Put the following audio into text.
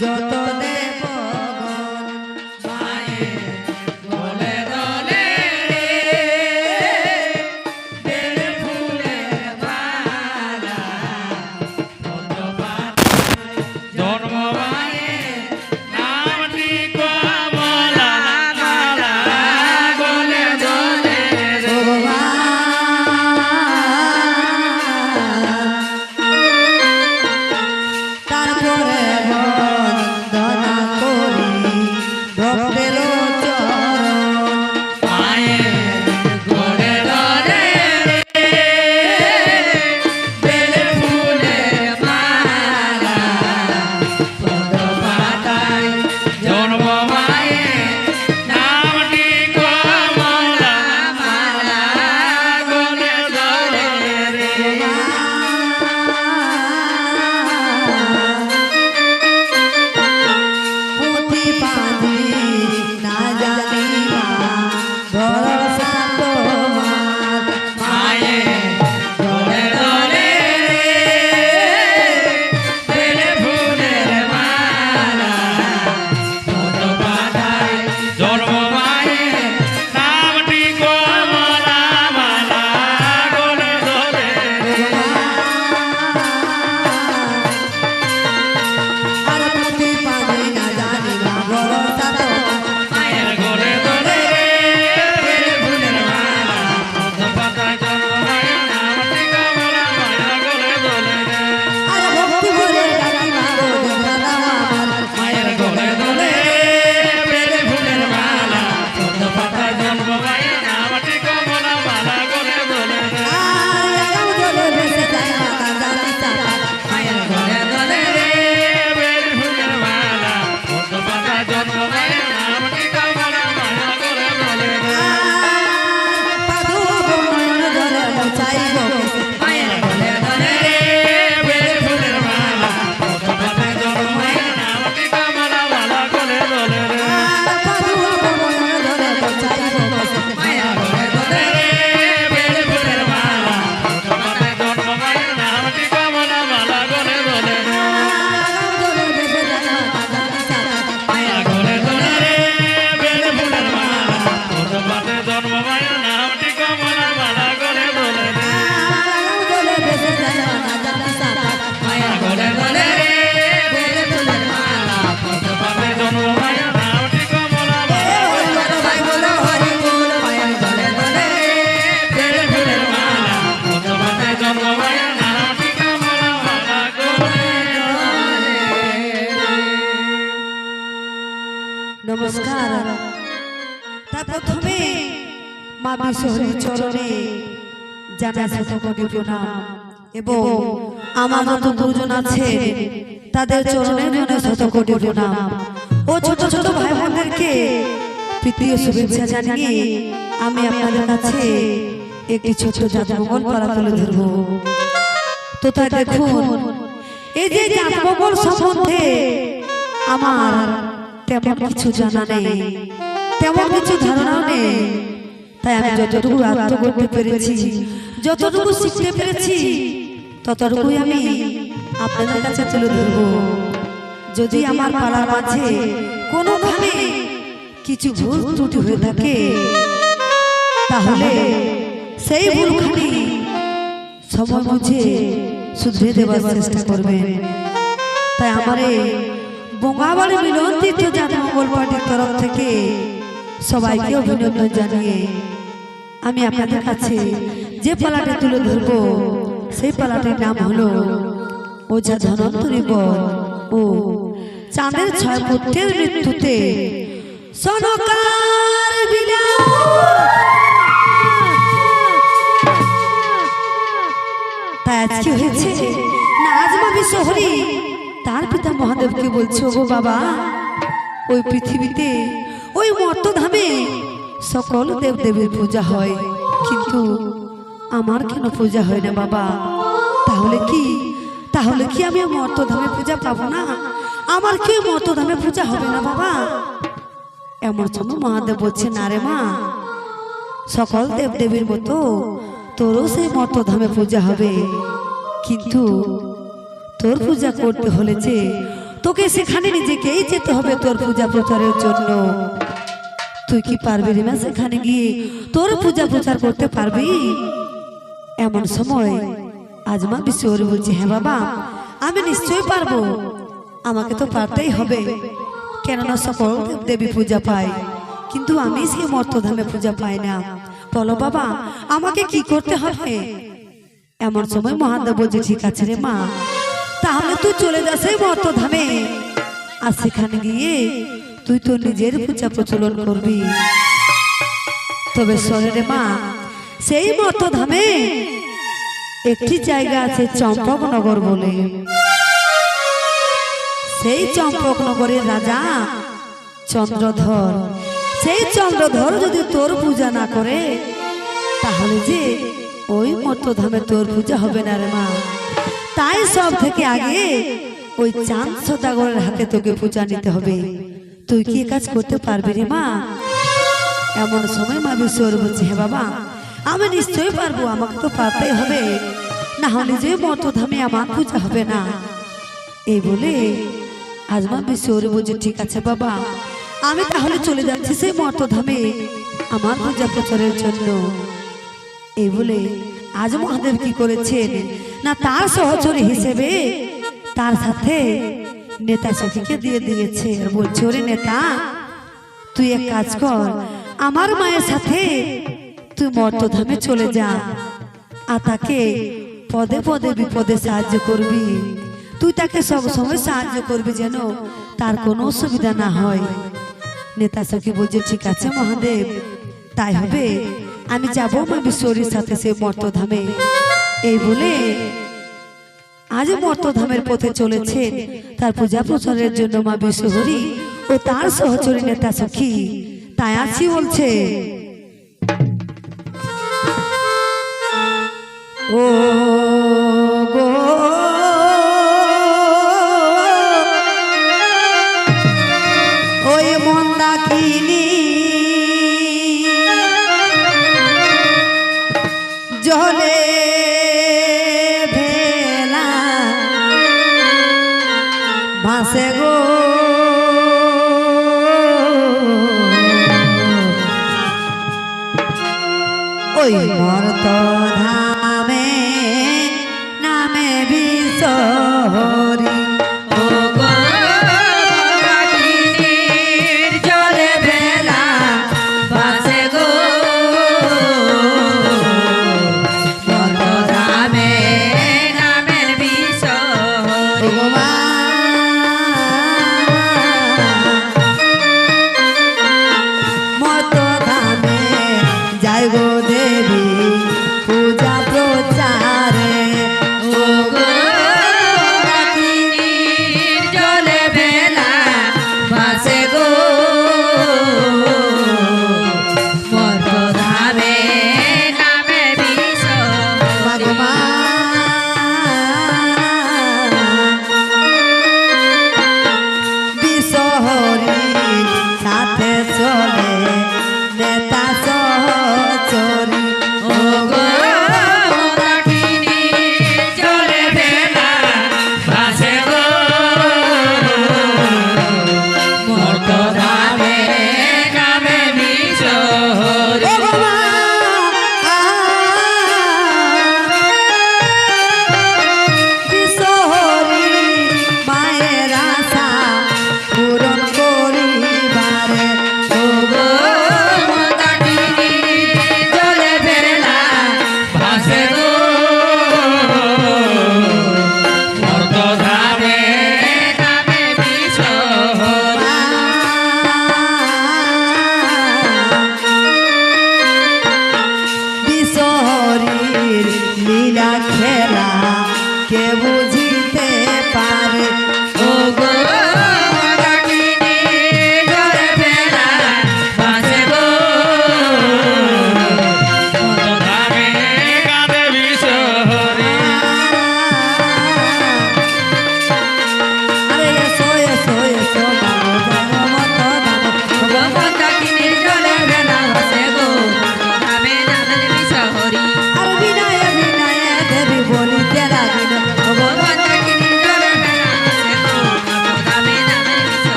যত দেব নমস্কার। তা প্রথমে মা বিশ্বহরীর চরণে জানাই শতকোটি প্রণাম এবং আমার যত গুরুজন আছে তাদের চরণে জানাই শতকোটি প্রণাম ও ছোট ছোট ভাই বোনদেরকে প্রীতি ও শুভেচ্ছা জানিয়ে আমি আপনাদের কাছে একটি ছোট জাতমঙ্গল পালা তুলে ধরব। তো তাই দেখুন, এই যে জাতমঙ্গল সম্বন্ধে আমার তেমন কিছু জানা নেই, তেমন কিছু ধারণাও নেই, তাই আমি যতটুকু আত্ম করতে পেরেছি, যতটুকু শিখতে পেরেছি, ততটুকুই আমি আপনাদের কাছে তুলে ধরব। যদি আমার পালার মাঝে কোনোভাবে কিছু ভুল ত্রুটি হয়ে থাকে তাহলে সেই ভুলখানি সময় বুঝে শুধরে দেওয়ার চেষ্টা করবেন। তাই আমার বঙ্গাবাড়ি মিলন তীর্থ জাতমঙ্গল পার্টির তরফ থেকে সবাইকে অভিনন্দন জানিয়ে আমি আপনাদের কাছে যে পালাটা তুলে ধরবো সেই পালাটির নাম হলো ওঝা ধনন্তরী বর ও চাঁদের ছয় পুত্রের মৃত্যুতে সনকার বিলাপ। তাই আজকে হয়েছে না, আজ মা বিশ্বহরী তার পিতা মহাদেবকে বলছে, ও বাবা, ওই পৃথিবীতে ওই মর্তধামে সকল দেবদেবীর পূজা হয়, কিন্তু আমার কেন পূজা হয় না বাবা? তাহলে কি আমি মর্তধামে পূজা পাবো না? আমার কি মর্তধামে পূজা হবে না বাবা? এমন সময় মহাদেব বলছে, না রে মা, সকল দেবদেবীর মতো তোরও সেই মর্তধামে পূজা হবে, কিন্তু তোর পূজা করতে হলে যে তোকে সেখানে নিজেকেই যেতে হবে তোর পূজা প্রচারের জন্য। তুই কি পারবি রে মা সেখানে গিয়ে তোর পূজা প্রচার করতে পারবি? এমন সময় আজ মা বিশ্বহরি বলছে, হ্যাঁ বাবা আমি নিশ্চয়ই পারবো, আমাকে তো পারতেই হবে, কেননা সকল দেবী পূজা পায়, কিন্তু আমি সেই মর্তধামে পূজা পাই না। বলো বাবা আমাকে কি করতে হবে? এমন সময় মহাদেব বলছে, ঠিক আছে রে মা, তাহলে তুই চলে যা সেই মর্তধামে, আর সেখানে গিয়ে তুই তো নিজের পূজা প্রচলন করবি। তবে শোনে রে মা, সেই মর্তধামে একটি জায়গা আছে চম্পকনগর বলে। সেই চম্পকনগরের রাজা চন্দ্রধর, সেই চন্দ্রধর যদি তোর পূজা না করে তাহলে যে ওই মর্তধামে তোর পূজা হবে না রে মা। তাই সব থেকে আগে ওই চাঁদ সদাগরের হাতে তোকে পূজা নিতে হবে। তুই কি কাজ করতে পারবি রে মা? এমন সময় মা বিশ্বহরি বলছে, হ্যাঁ বাবা আমি নিশ্চয়ই পারবো, আমাকে তো পারতেই হবে, না হলে যে মর্তধামে আমার পূজা হবে না। এই বলে আজ মা বিশ্বহরি বলছে, ঠিক আছে বাবা আমি তাহলে চলে যাচ্ছি সেই মর্তধামে আমার পূজা প্রচারের জন্য। এই বলে আজ মহাদেব কি করেছেন না, তার সহচরী হিসেবে তার সাথে নেতা সখীকে দিয়ে দিয়েছে। আর বলছে, ওরে নেতা তুই এক কাজ কর, আমার মায়ের সাথে তুই মর্তধামে চলে যা, আর তাকে পদে পদে বিপদে সাহায্য করবি। তুই তাকে সব সময় সাহায্য করবি যেন তার কোনো অসুবিধা না হয়। নেতা সখী বলছে, ঠিক আছে মহাদেব তাই হবে, আমি যাবো মা বিশ্বহরির সাথে সে মর্তধামে। এই বলে আজ মর্তধামের পথে চলেছেন তার পূজা প্রচারের জন্য মা বিশ্বহরি ও তার সহচরী নেতা সখী। তাই আছি বলছে, ও গো ওই মন্দাকিনী জলে ভেলা ভাসে গো, ওই মর্ত